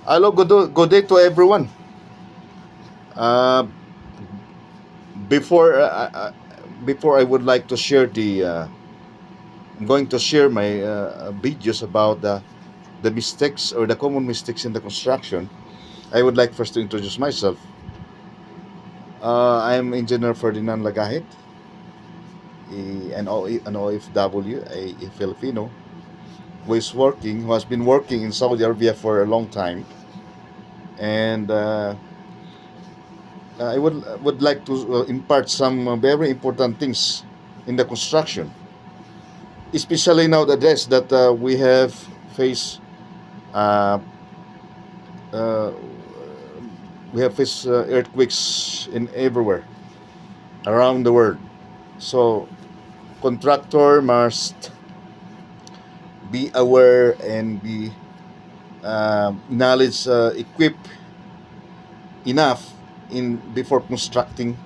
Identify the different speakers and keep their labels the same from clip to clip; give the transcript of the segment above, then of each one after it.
Speaker 1: Hello, good day to everyone. Uh, before uh, uh, before I would like to share I'm going to share my videos about the mistakes or the common mistakes in the construction. I would like first to introduce myself. I am Engineer Ferdinand Lagahit, an OFW, a Filipino who has been working in Saudi Arabia for a long time, and I would like to impart some very important things in the construction, especially nowadays that we have faced uh, uh, earthquakes in everywhere around the world. So contractor must be aware and be knowledge equipped enough in before constructing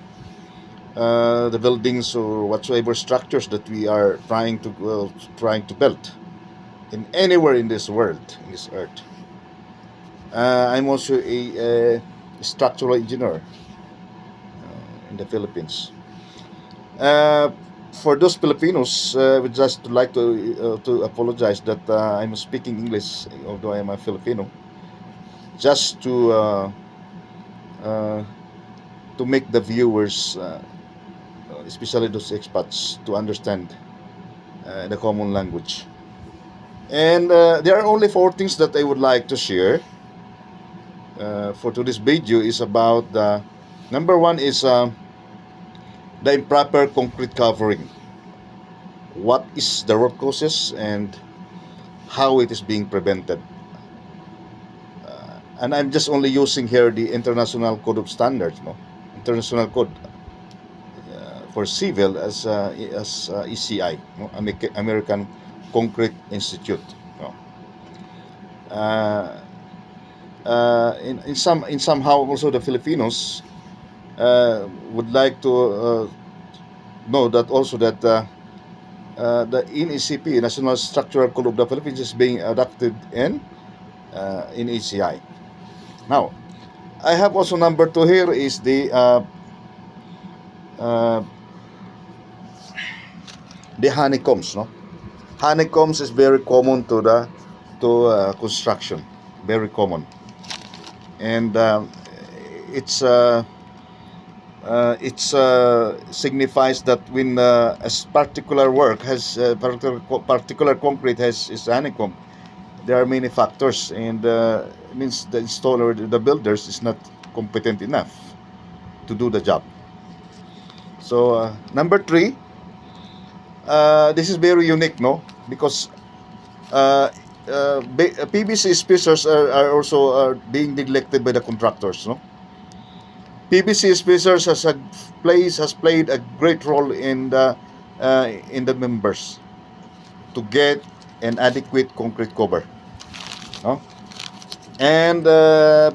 Speaker 1: the buildings or whatsoever structures that we are trying to build in anywhere in this world, in this earth. I'm also a structural engineer in the Philippines. Uh, for those Filipinos, I would just like to apologize that I'm speaking English, although I am a Filipino, just uh, to make the viewers, especially those expats, to understand the common language. And there are only four things that I would like to share for today's video. Is about the number one is the improper concrete covering. What is the root causes and how it is being prevented? And I'm just only using here the International Code of Standards, no? International Code for Civil as ACI, no? American Concrete Institute. No? Uh, in somehow also the Filipinos would like to know that also that the NECP, National Structural Code of the Philippines, is being adopted in ACI. Now, I have also number two here is uh, the honeycombs. No, honeycombs is very common to construction, very common, and it's signifies that when a particular work has particular concrete has is honeycomb, there are many factors, and it means the installer, the builders, is not competent enough to do the job. So number three, this is very unique, no, because PVC spacers are also being neglected by the contractors, no. PVC spacers has played a great role in the members to get an adequate concrete cover, no? And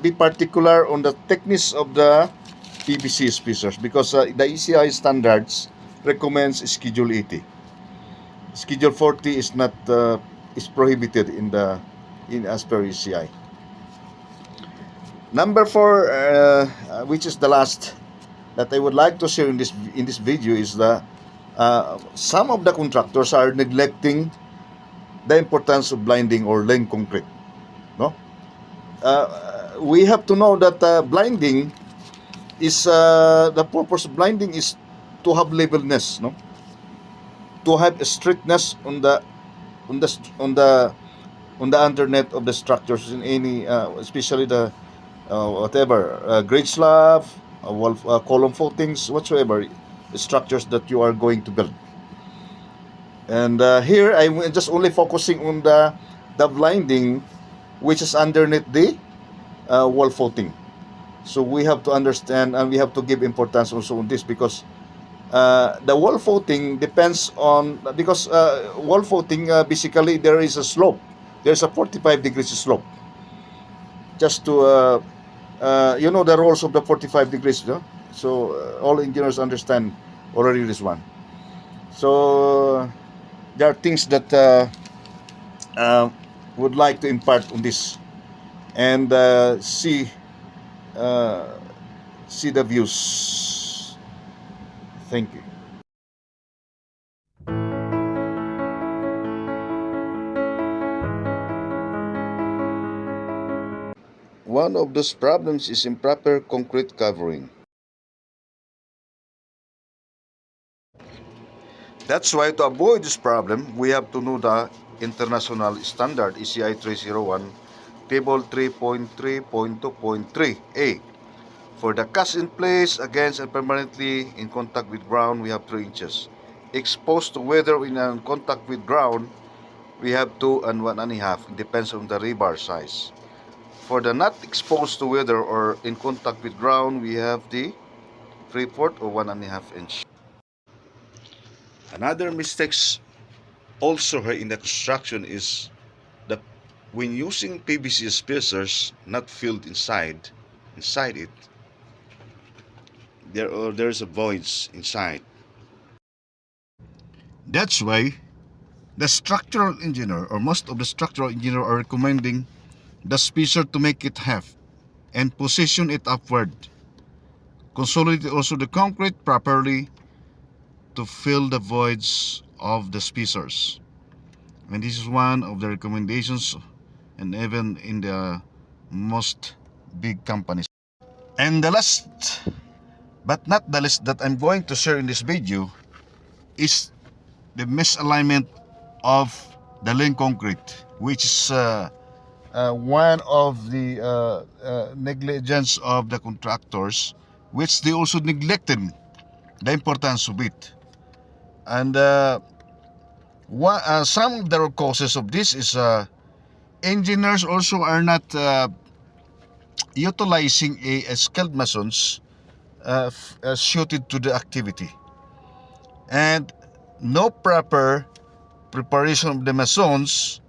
Speaker 1: be particular on the thickness of the PVC spacers, because the ECI standards recommends Schedule 80. Schedule 40 is not is prohibited in as per ECI. Number four, which is the last that I would like to share in this video, is the some of the contractors are neglecting the importance of blinding or laying concrete. No, we have to know that blinding is the purpose of blinding is to have levelness, no, to have a straightness on the on the on the on the undernet of the structures in any, especially the whatever grade slab, wall column footings, whatsoever structures that you are going to build. And here I'm just only focusing on the blinding, which is underneath the wall footing. So we have to understand and we have to give importance also on this, because the wall footing depends on, because wall footing basically there is a slope. There's a 45 degrees slope. Just to you know the rules of the 45 degrees, no? So all engineers understand already this one. So there are things that would like to impart on this. and uh, see the views. Thank you. One of those problems is improper concrete covering. That's why to avoid this problem, we have to know the international standard ACI 301 table 3.3.2.3a. For the cast in place against and permanently in contact with ground, we have 3 inches. Exposed to weather in contact with ground, we have 2 and 1.5. It depends on the rebar size. For the not exposed to weather or in contact with ground, we have the 3/4 or 1.5 inch. Another mistakes also here in the construction is that when using PVC spacers not filled inside it, there's a voids inside. That's why the structural engineer or most of the structural engineer are recommending the spacer to make it half and position it upward. Consolidate also the concrete properly to fill the voids of the spacers. And this is one of the recommendations, and even in the most big companies. And the last but not the least that I'm going to share in this video is the misalignment of the link concrete, which is one of the negligence of the contractors, which they also neglected the importance of it. And some of the causes of this is engineers also are not utilizing a skilled masons suited to the activity, and no proper preparation of the masons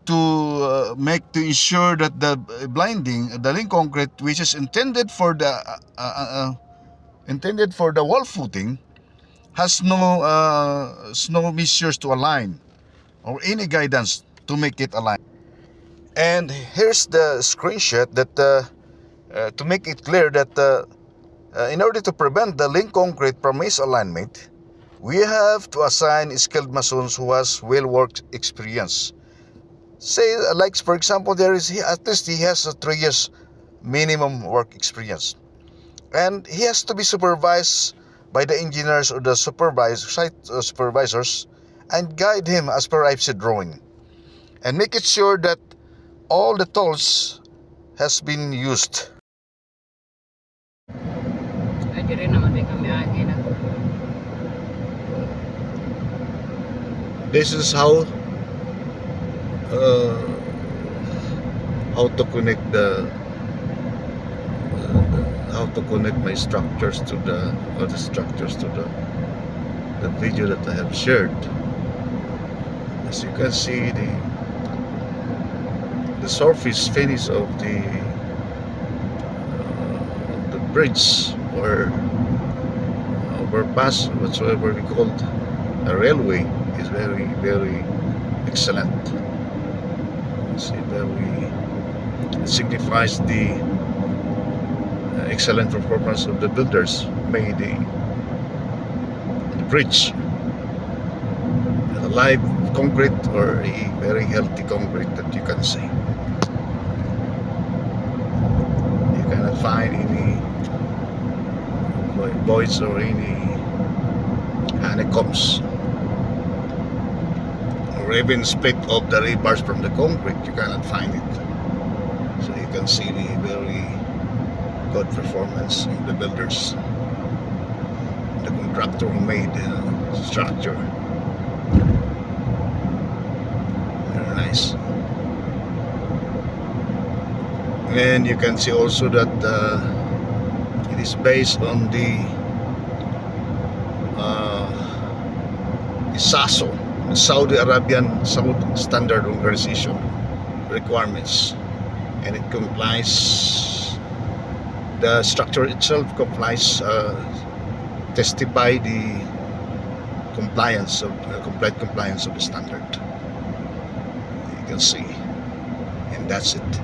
Speaker 1: to ensure that the blinding the link concrete, which is intended for the wall footing, has no measures to align or any guidance to make it align. And here's the screenshot that to make it clear that in order to prevent the link concrete from misalignment, we have to assign skilled masons who has well-worked experience. Say, like for example, at least he has a 3 years minimum work experience, and he has to be supervised by the engineers or the site supervisors, and guide him as per IBC drawing, and make it sure that all the tools has been used. This is how to connect my structures to the video that I have shared. As you can see, the surface finish of the bridge or overpass, whatsoever we called a railway, is very, very excellent. See, it signifies the excellent performance of the builders made the bridge, a live concrete or a very healthy concrete that you can see. You cannot find any voids or any honeycombs or even split of the rebars from the concrete. You cannot find it. So you can see the very good performance of the builders, the contractor who made the structure. Very nice. And you can see also that it is based on the SASO, the Saudi Arabian Standard Organization requirements, and it complies. The structure itself complies, testify the compliance of complete compliance of the standard. You can see, and that's it.